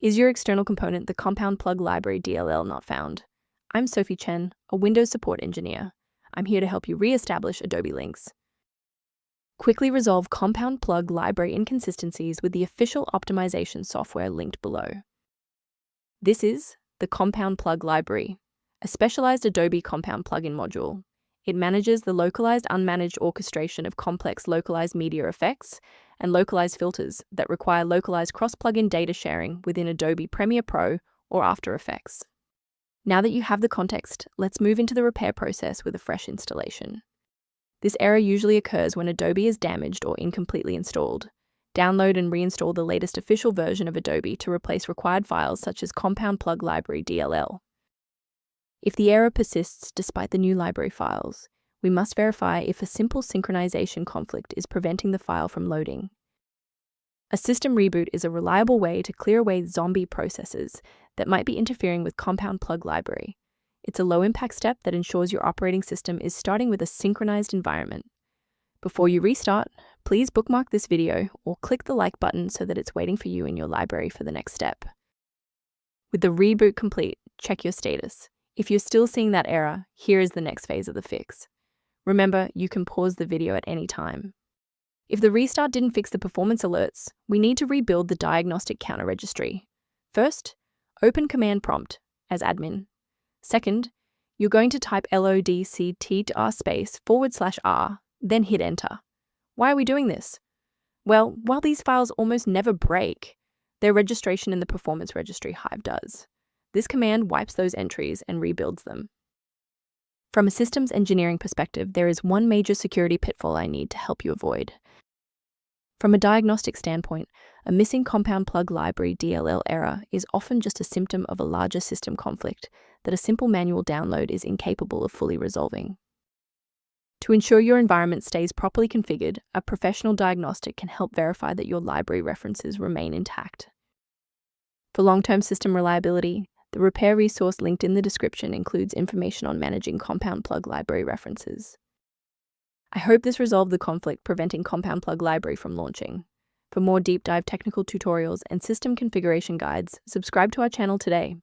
Is your external component the Compound Plug Library DLL not found? I'm Sophie Chen, a Windows support engineer. I'm here to help you re-establish Adobe links. Quickly resolve Compound Plug library inconsistencies with the official optimization software linked below. This is the Compound Plug Library, a specialized Adobe Compound Plugin module. It manages the localized, unmanaged orchestration of complex localized media effects and localized filters that require localized cross-plugin data sharing within Adobe Premiere Pro or After Effects. Now that you have the context, let's move into the repair process with a fresh installation. This error usually occurs when Adobe is damaged or incompletely installed. Download and reinstall the latest official version of Adobe to replace required files such as Compound Plug Library DLL. If the error persists despite the new library files, we must verify if a simple synchronization conflict is preventing the file from loading. A system reboot is a reliable way to clear away zombie processes that might be interfering with Compound Plug Library. It's a low-impact step that ensures your operating system is starting with a synchronized environment. Before you restart, please bookmark this video or click the like button so that it's waiting for you in your library for the next step. With the reboot complete, check your status. If you're still seeing that error, here is the next phase of the fix. Remember, you can pause the video at any time. If the restart didn't fix the performance alerts, we need to rebuild the diagnostic counter registry. First, open Command Prompt as admin. Second, you're going to type locktr/r, then hit enter. Why are we doing this? Well, while these files almost never break, their registration in the performance registry Hive does. This command wipes those entries and rebuilds them. From a systems engineering perspective, there is one major security pitfall I need to help you avoid. From a diagnostic standpoint, a missing Compound Plug Library DLL error is often just a symptom of a larger system conflict that a simple manual download is incapable of fully resolving. To ensure your environment stays properly configured, a professional diagnostic can help verify that your library references remain intact. For long-term system reliability, the repair resource linked in the description includes information on managing Compound Plug Library references. I hope this resolved the conflict preventing Compound Plug Library from launching. For more deep dive technical tutorials and system configuration guides, subscribe to our channel today.